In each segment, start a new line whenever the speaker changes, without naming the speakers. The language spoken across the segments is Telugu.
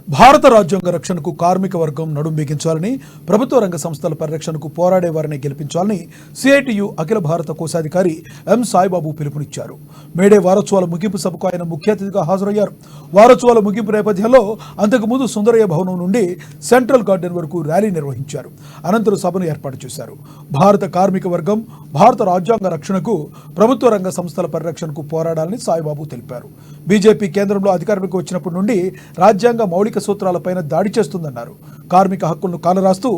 భారత రాజ్యాంగ రక్షణకు కార్మిక వర్గం నడుం బిగించాలని, ప్రభుత్వ రంగ సంస్థల పరిరక్షణకు పోరాడే వారిని గెలిపించాలని సిఐటియు అఖిల భారత కోశాధికారి ఎం సాయిబాబు పిలుపునిచ్చారు. మేడే వారోత్సవాల ముగింపు సభకు ఆయన ముఖ్య అతిథిగా హాజరయ్యారు. వారోత్సవాల ముగింపు నేపథ్యంలో అంతకుముందు సుందరయ్య భవనం నుండి సెంట్రల్ గార్డెన్ వరకు ర్యాలీ నిర్వహించారు. అనంతరం సభను ఏర్పాటు చేశారు. భారత కార్మిక వర్గం భారత రాజ్యాంగ రక్షణకు, ప్రభుత్వ రంగ సంస్థల పరిరక్షణకు పోరాడాలని సాయిబాబు తెలిపారు. బీజేపీ కేంద్రంలో అధికారంలోకి వచ్చినప్పటి నుండి రాజ్యాంగ మౌలిక సూత్రాలపైన దాడి చేస్తుందన్నారు. కార్మిక హక్కులను కాలరాస్తూ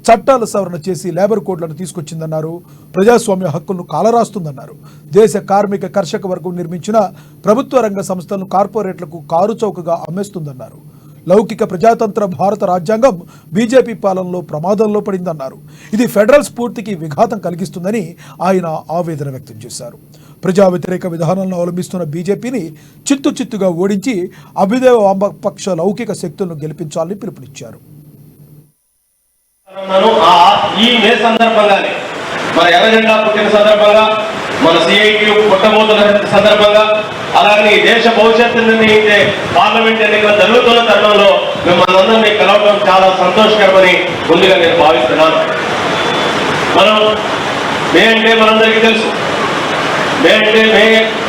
చట్టాల సవరణ చేసి లేబర్ కోడ్లను తీసుకొచ్చిందన్నారు. ప్రజాస్వామ్య హక్కులను కాలరాస్తుందన్నారు. దేశ కార్మిక కర్షక వర్గం నిర్మించిన ప్రభుత్వ రంగ సంస్థలను కార్పొరేట్లకు కారుచౌకగా అమ్మేస్తుందన్నారు. లౌకిక ప్రజాతంత్ర భారత రాజ్యాంగం బీజేపీ పాలనలో ప్రమాదంలో పడిందన్నారు. ఇది ఫెడరల్ స్ఫూర్తికి విఘాతం కలిగిస్తుందని ఆయన ఆవేదన వ్యక్తం చేశారు. ప్రజా వ్యతిరేక విధానాలను అవలంబిస్తున్న బీజేపీని చిత్తుగా ఓడించి అభ్యుదయ వామపక్ష లౌకిక శక్తులను గెలిపించాలని పిలుపునిచ్చారు.
ఈ మే సందర్భంగానే మన ఎర్రజెండా పుట్టిన సందర్భంగా, మన సిఐటియు పుట్టబోతున్న సందర్భంగా, అలాగే ఈ దేశ భవిష్యత్తు నిర్ణయించే పార్లమెంట్ ఎన్నికలు జరుగుతున్న తరుణంలో మిమ్మల్ని అందరినీ కలవడం చాలా సంతోషకరమని ముందుగా నేను భావిస్తున్నాను. మనం మే అంటే మనందరికీ తెలుసు. మే అంటే మే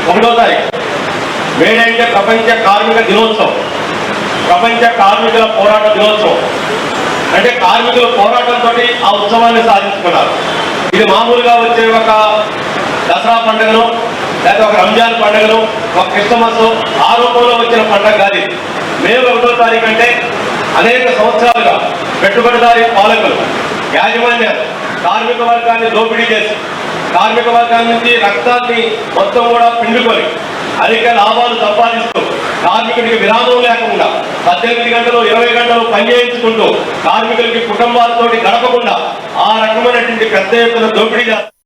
1వ తారీఖు. మే అంటే ప్రపంచ కార్మిక దినోత్సవం, ప్రపంచ కార్మికుల పోరాట దినోత్సవం. అంటే కార్మికుల పోరాటంతో ఆ ఉత్సవాన్ని సాధించుకున్నారు. ఇది మామూలుగా వచ్చే ఒక దసరా పండుగను, లేదా ఒక రంజాన్ పండుగను, ఒక క్రిస్టమస్ ఆ రూపంలో వచ్చిన పండుగ కాదు. మే 1వ తారీఖు అంటే అనేక సంవత్సరాలుగా పెట్టుబడిదారీ పాలకులు, యాజమాన్యాలు కార్మిక వర్గాన్ని దోపిడీ చేసి, కార్మిక వర్గాన్ని నుంచి రక్తాన్ని మొత్తం కూడా పిండుకొని అధిక లాభాలు సంపాదిస్తూ, కార్మికుడికి విరామం లేకుండా 18 గంటలు 20 గంటలు పనిచేయించుకుంటూ కార్మికులకి కుటుంబాలతోటి గడపకుండా ఆ రకమైనటువంటి పెద్ద ఎత్తున దోపిడీ చేస్తారు.